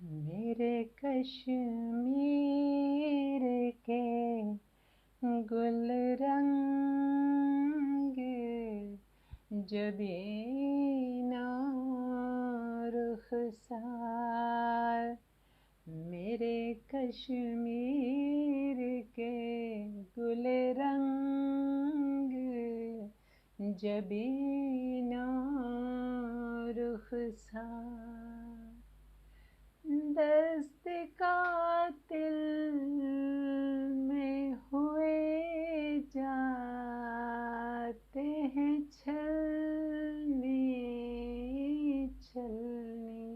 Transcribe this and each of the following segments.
میرے کشمیر کے گل رنگ جبینہ رخسار، میرے کشمیر کے گل رنگ جبینہ رخسار، دست قاتل میں ہوئے جاتے ہیں چھلنی چھلنی،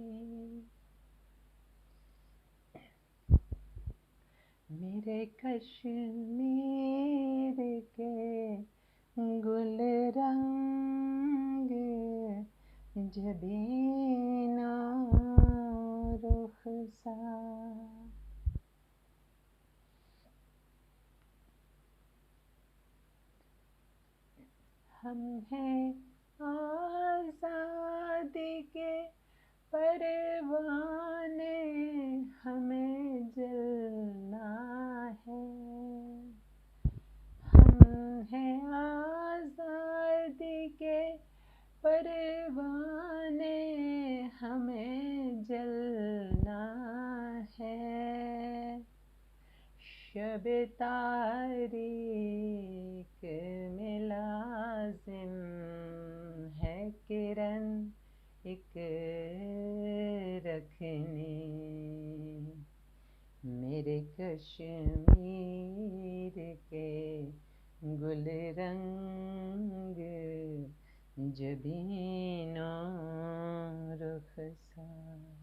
میرے کشمیر کے گل رنگ جبینہ رخسار۔ ہم ہیں آزادی کے پروانے، ہمیں جلنا ہے، ہم ہیں آزادی کے پروانے، ہمیں جلنا ہے، شب تاریک میں لازم ہے کرن ایک رکھنی، میرے کشمیر کے گل رنگ جبینہ رخسار۔